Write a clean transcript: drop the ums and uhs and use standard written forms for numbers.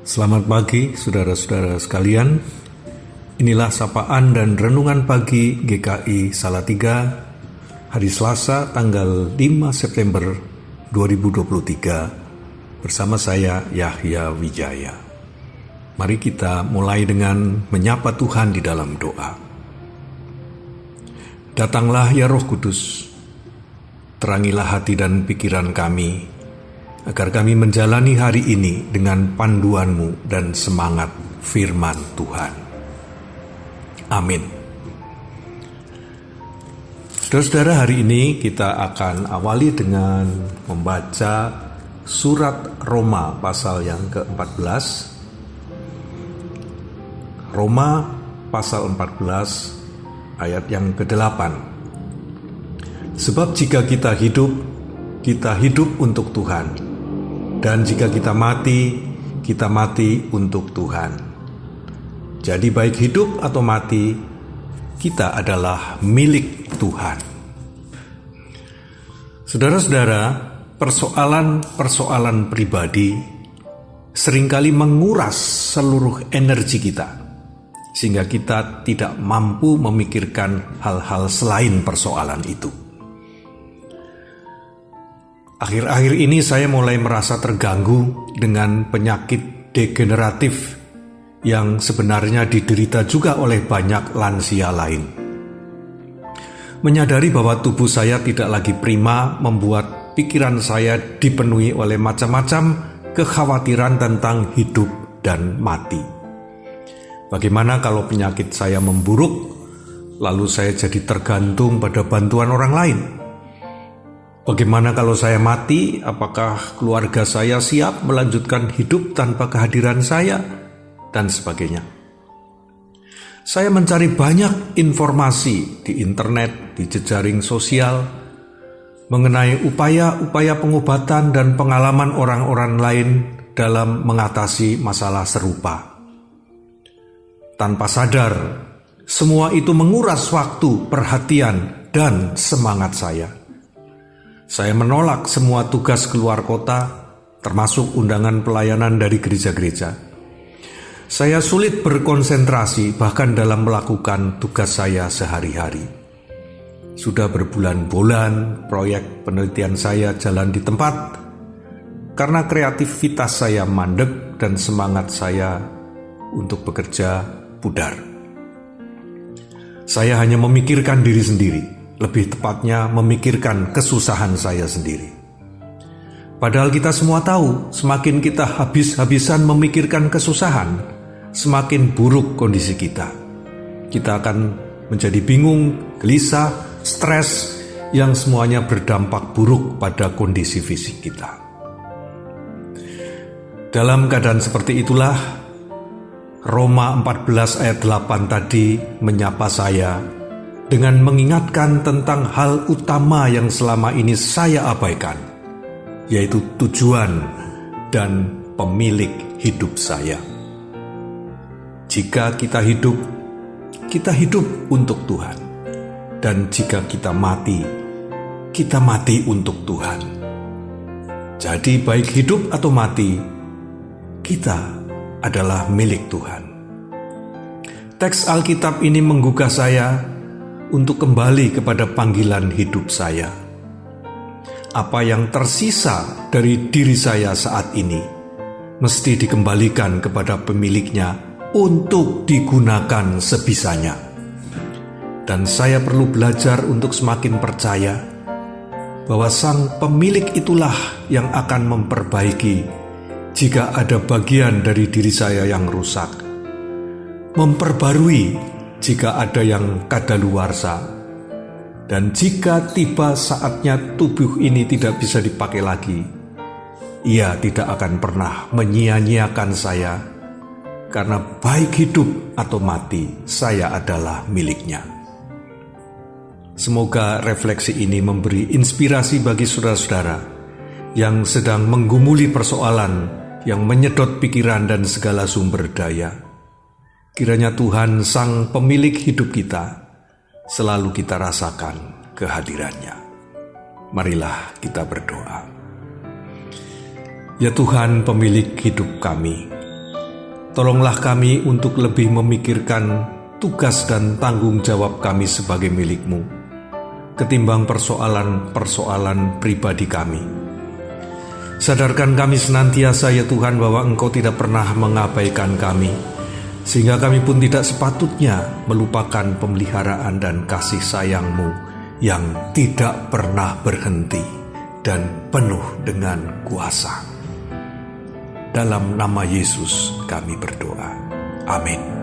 Selamat pagi saudara-saudara sekalian. Inilah sapaan dan renungan pagi GKI Salatiga hari Selasa tanggal 5 September 2023 bersama saya Yahya Wijaya. Mari kita mulai dengan menyapa Tuhan di dalam doa. Datanglah ya Roh Kudus, terangilah hati dan pikiran kami, agar kami menjalani hari ini dengan panduan-Mu dan semangat firman Tuhan. Amin. Saudara-saudara, hari ini kita akan awali dengan membaca surat Roma pasal yang ke-14. Roma pasal 14 ayat yang ke-8. Sebab jika kita hidup untuk Tuhan. Dan jika kita mati untuk Tuhan. Jadi baik hidup atau mati, kita adalah milik Tuhan. Saudara-saudara, persoalan pribadi seringkali menguras seluruh energi kita, sehingga kita tidak mampu memikirkan hal-hal selain persoalan itu. Akhir-akhir ini saya mulai merasa terganggu dengan penyakit degeneratif yang sebenarnya diderita juga oleh banyak lansia lain. Menyadari bahwa tubuh saya tidak lagi prima membuat pikiran saya dipenuhi oleh macam-macam kekhawatiran tentang hidup dan mati. Bagaimana kalau penyakit saya memburuk, lalu saya jadi tergantung pada bantuan orang lain? Bagaimana kalau saya mati, apakah keluarga saya siap melanjutkan hidup tanpa kehadiran saya? Dan sebagainya. Saya mencari banyak informasi di internet, di jejaring sosial, mengenai upaya-upaya pengobatan dan pengalaman orang-orang lain dalam mengatasi masalah serupa. Tanpa sadar, semua itu menguras waktu, perhatian, dan semangat saya. Saya menolak semua tugas keluar kota, termasuk undangan pelayanan dari gereja-gereja. Saya sulit berkonsentrasi bahkan dalam melakukan tugas saya sehari-hari. Sudah berbulan-bulan proyek penelitian saya jalan di tempat, karena kreativitas saya mandek dan semangat saya untuk bekerja pudar. Saya hanya memikirkan diri sendiri. Lebih tepatnya memikirkan kesusahan saya sendiri. Padahal kita semua tahu, semakin kita habis-habisan memikirkan kesusahan, semakin buruk kondisi kita. Kita akan menjadi bingung, gelisah, stres, yang semuanya berdampak buruk pada kondisi fisik kita. Dalam keadaan seperti itulah, Roma 14 ayat 8 tadi menyapa saya dengan mengingatkan tentang hal utama yang selama ini saya abaikan, yaitu tujuan dan pemilik hidup saya. Jika kita hidup untuk Tuhan. Dan jika kita mati untuk Tuhan. Jadi baik hidup atau mati, kita adalah milik Tuhan. Teks Alkitab ini menggugah saya untuk kembali kepada panggilan hidup saya. Apa yang tersisa dari diri saya saat ini mesti dikembalikan kepada pemiliknya untuk digunakan sebisanya. Dan saya perlu belajar untuk semakin percaya bahwa sang pemilik itulah yang akan memperbaiki jika ada bagian dari diri saya yang rusak, memperbarui jika ada yang kadaluarsa, dan jika tiba saatnya tubuh ini tidak bisa dipakai lagi, Ia tidak akan pernah menyia-nyiakan saya, karena baik hidup atau mati, saya adalah miliknya. Semoga refleksi ini memberi inspirasi bagi saudara-saudara yang sedang menggumuli persoalan yang menyedot pikiran dan segala sumber daya. Kiranya Tuhan sang pemilik hidup kita, selalu kita rasakan kehadirannya. Marilah kita berdoa. Ya Tuhan pemilik hidup kami, tolonglah kami untuk lebih memikirkan tugas dan tanggung jawab kami sebagai milik-Mu, ketimbang persoalan-persoalan pribadi kami. Sadarkan kami senantiasa ya Tuhan bahwa Engkau tidak pernah mengabaikan kami, sehingga kami pun tidak sepatutnya melupakan pemeliharaan dan kasih sayang-Mu yang tidak pernah berhenti dan penuh dengan kuasa. Dalam nama Yesus kami berdoa. Amin.